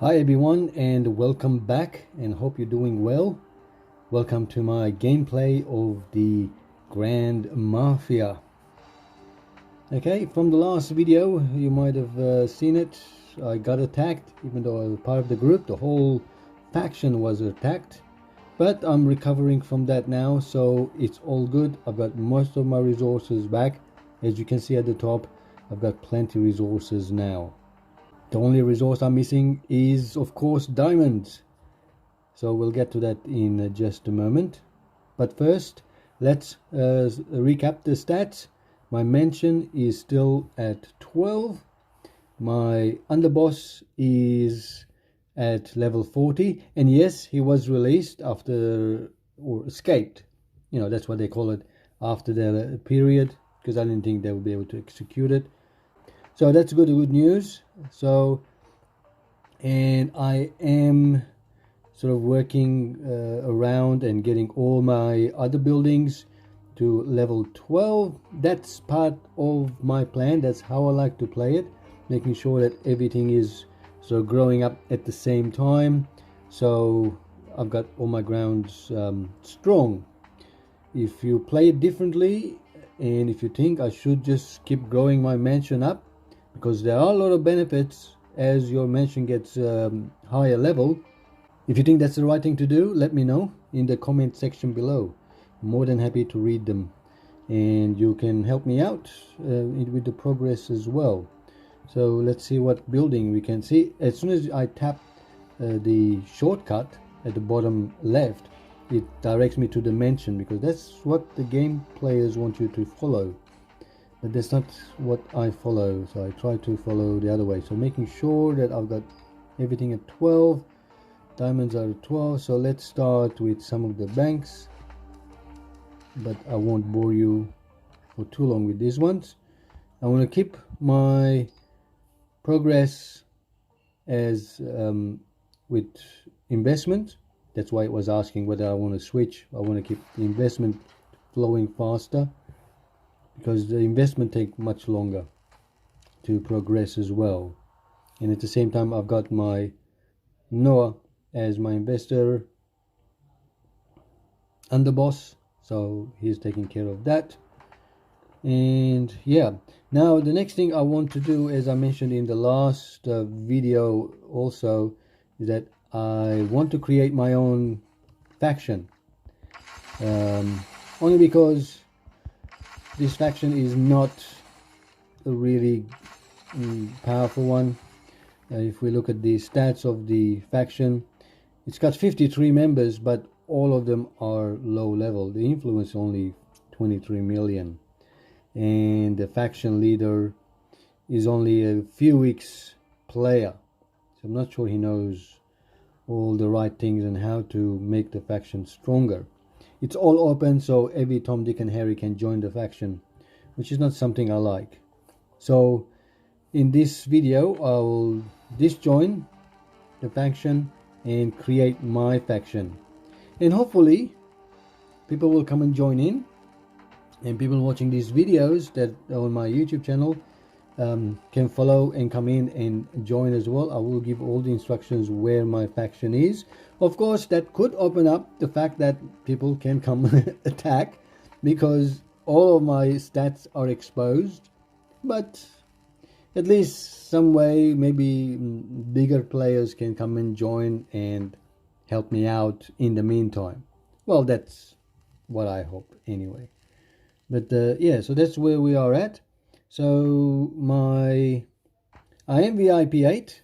Hi everyone, and welcome back, and hope you're doing well. Welcome to my gameplay of the Grand Mafia. Okay, from the last video you might have seen it. I got attacked, even though I was part of the group. The whole faction was attacked, but I'm recovering from that now, so it's all good. I've got most of my resources back. As you can see at the top, I've got plenty resources now. The only resource I'm missing is, of course, diamonds. So we'll get to that in just a moment. But first, let's recap the stats. My mention is still at 12. My underboss is at level 40. And yes, he was released after, or escaped. You know, that's what they call it, after the period, because I didn't think they would be able to execute it. So that's good news. So, and I am sort of working around and getting all my other buildings to level 12. That's part of my plan. That's how I like to play it, making sure that everything is sort of growing up at the same time. So I've got all my grounds strong. If you play it differently, and if you think I should just keep growing my mansion up, because there are a lot of benefits as your mansion gets higher level. If you think that's the right thing to do, let me know in the comment section below. I'm more than happy to read them, and you can help me out with the progress as well. So let's see what building we can see. As soon as I tap the shortcut at the bottom left, it directs me to the mansion, because that's what the game players want you to follow. But that's not what I follow, so I try to follow the other way. So making sure that I've got everything at 12. Diamonds are at 12. So let's start with some of the banks, but I won't bore you for too long with these ones. I want to keep my progress as with investment. That's why it was asking whether I want to switch. I want to keep the investment flowing faster, because the investment takes much longer to progress as well. And at the same time, I've got my Noah as my investor underboss, so he's taking care of that. And yeah, now the next thing I want to do, as I mentioned in the last video also, is that I want to create my own faction, only because this faction is not a really powerful one. If we look at the stats of the faction, it's got 53 members, but all of them are low level. The influence only 23 million, and the faction leader is only a few weeks player, so I'm not sure he knows all the right things and how to make the faction stronger. It's all open, so every Tom, Dick and Harry can join the faction, which is not something I like. So in this video, I'll disjoin the faction and create my faction. And hopefully people will come and join in, and people watching these videos that on my YouTube channel can follow and come in and join as well. I will give all the instructions where my faction is. Of course, that could open up the fact that people can come attack, because all of my stats are exposed. But at least some way, maybe bigger players can come and join and help me out in the meantime. Well, that's what I hope anyway. But yeah, so that's where we are at. So I am VIP 8.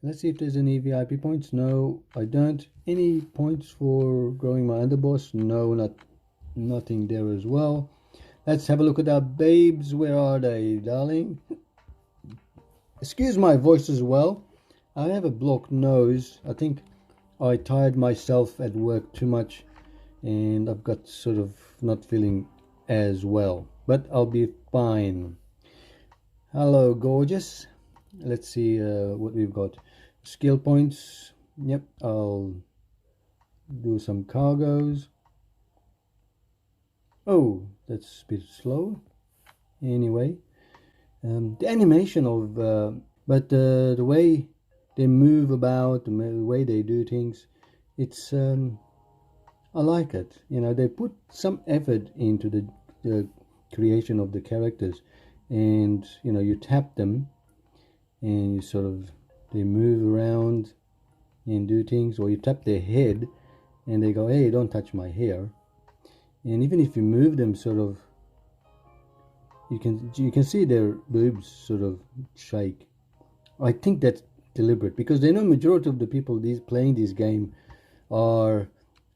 Let's see if there's any VIP points. No, I don't. Any points for growing my underboss? No, nothing there as well. Let's have a look at our babes. Where are they, darling? Excuse my voice as well. I have a blocked nose. I think I tired myself at work too much, and I've got sort of not feeling as well, but I'll be fine. Hello, gorgeous. Let's see what we've got. Skill points. Yep, I'll do some cargoes. Oh, that's a bit slow. Anyway, the animation of but the way they move about, the way they do things. It's I like it. You know, they put some effort into the creation of the characters, and you know, you tap them and you sort of, they move around and do things, or you tap their head and they go, hey, don't touch my hair. And even if you move them sort of, you can see their boobs sort of shake. I think that's deliberate, because they know majority of the people playing this game are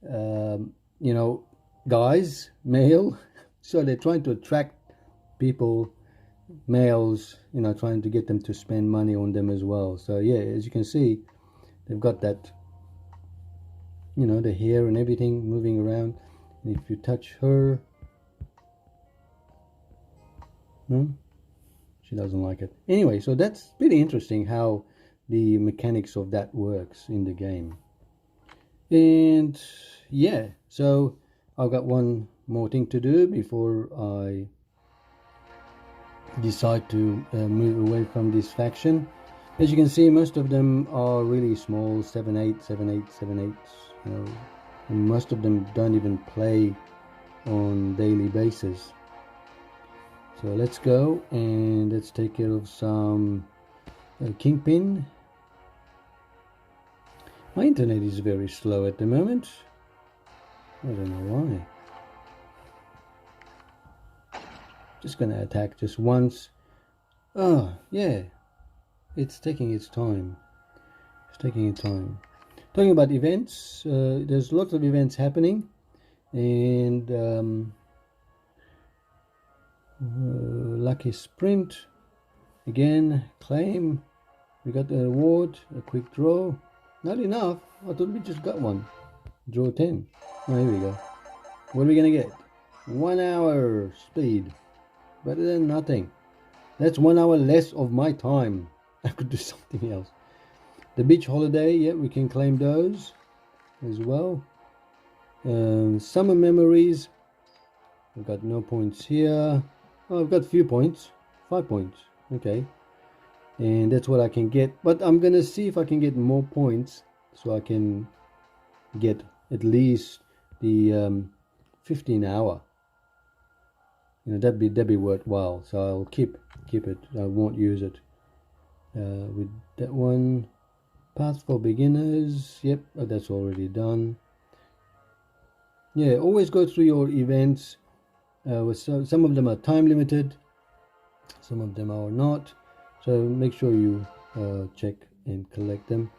you know, guys, male, so they're trying to attract people, males, you know, trying to get them to spend money on them as well. So yeah, as you can see, they've got that, you know, the hair and everything moving around. And if you touch her, she doesn't like it. Anyway, so that's pretty interesting how the mechanics of that works in the game. And yeah, so I've got one more thing to do before I decide to move away from this faction. As you can see, most of them are really small, 7-8, 7-8, 7-8. You know, and most of them don't even play on daily basis. So let's go and let's take care of some Kingpin. My internet is very slow at the moment. I don't know why. Just gonna attack just once. Oh, yeah. It's taking its time. It's taking its time. Talking about events, there's lots of events happening. And lucky sprint. Again, claim. We got the award, a quick draw. Not enough. I thought we just got one. Draw 10. Oh, here we go. What are we gonna get? 1 hour speed. Better than nothing. That's 1 hour less of my time. I could do something else. The beach holiday, yeah, we can claim those as well. Summer memories. I've got no points here. Oh, I've got a few points. 5 points. Okay. And that's what I can get. But I'm going to see if I can get more points, so I can get at least the 15 hour. You know, that'd be worthwhile. So I'll keep it. I won't use it. With that one, path for beginners. Yep, that's already done. Yeah, always go through your events. Some of them are time limited, some of them are not. So make sure you check and collect them.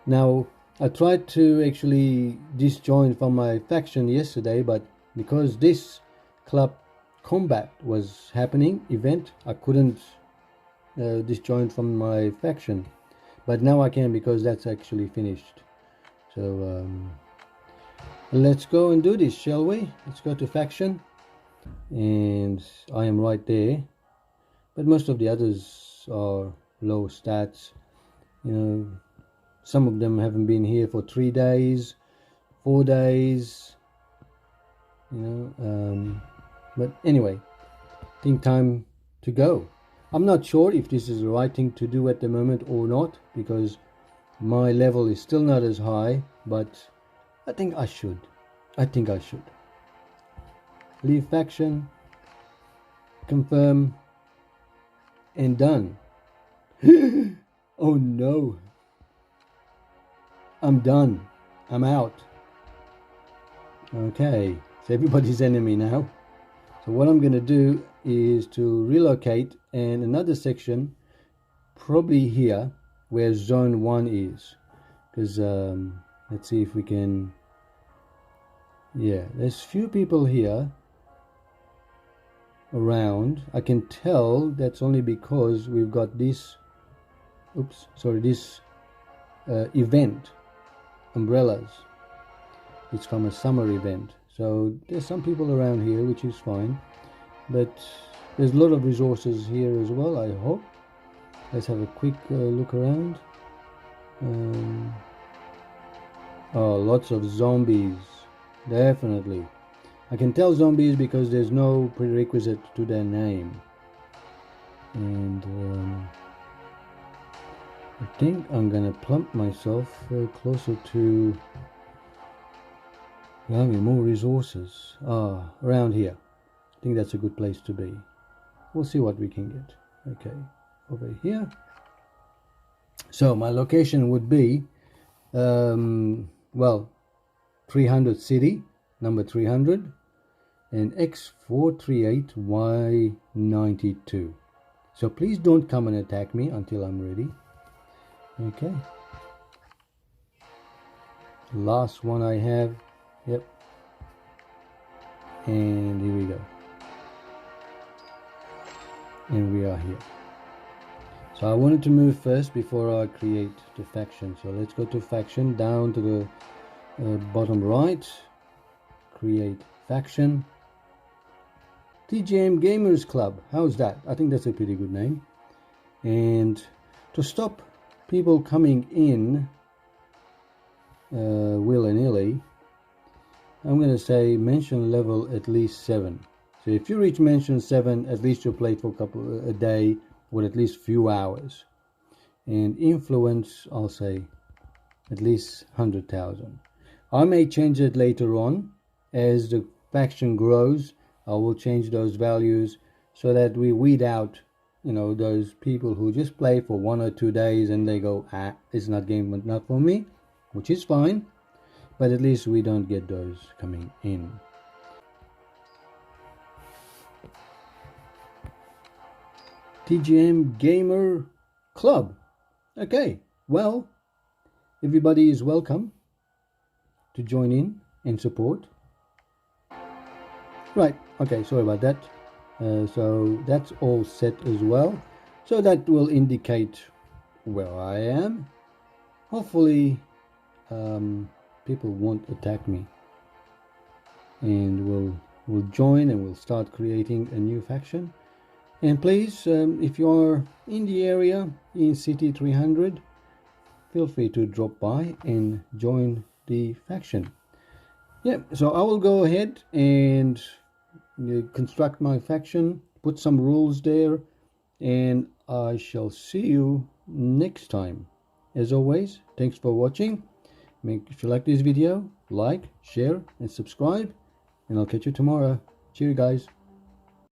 Now, I tried to actually disjoin from my faction yesterday, but because this club combat was happening, event, I couldn't disjoin from my faction. But now I can, because that's actually finished. So let's go and do this, shall we? Let's go to faction. And I am right there. But most of the others are low stats. You know, some of them haven't been here for 3 days, 4 days. You know, but anyway, I think time to go. I'm not sure if this is the right thing to do at the moment or not, because my level is still not as high, but I think I should. Leave faction, confirm, and done. Oh no. I'm done. I'm out. Okay, so everybody's enemy now. So what I'm going to do is to relocate, and another section, probably here, where zone 1 is. Because, let's see if we can... Yeah, there's few people here around. I can tell that's only because we've got this... this event. Umbrellas. It's from a summer event. So there's some people around here, which is fine. But there's a lot of resources here as well, I hope. Let's have a quick look around. Oh, lots of zombies. Definitely. I can tell zombies because there's no prerequisite to their name. And think I'm gonna plump myself closer to having more resources. Around here. I think that's a good place to be. We'll see what we can get. Okay, over here. So my location would be, well, 300 city, number 300, and X438Y92. So please don't come and attack me until I'm ready. Okay. Last one I have. Yep. And here we go. And we are here. So I wanted to move first before I create the faction. So let's go to faction, down to the bottom right. Create faction. TGM Gamers Club. How's that? I think that's a pretty good name. And to stop people coming in willy-nilly, I'm going to say mention level at least 7. So if you reach mention 7, at least you play for a day or at least few hours. And influence, I'll say at least 100,000. I may change it later on as the faction grows. I will change those values so that we weed out, you know, those people who just play for 1 or 2 days and they go, it's not game, not for me, which is fine. But at least we don't get those coming in. TGM Gamer Club. Okay, well, everybody is welcome to join in and support. Right, okay, sorry about that. So that's all set as well. So that will indicate where I am. Hopefully, people won't attack me. And we'll join and we'll start creating a new faction. And please, if you are in the area, in City 300, feel free to drop by and join the faction. Yeah, so I will go ahead and construct my faction, put some rules there, and I shall see you next time. As always, thanks for watching. If you like this video, like, share, and subscribe, and I'll catch you tomorrow. Cheers, guys.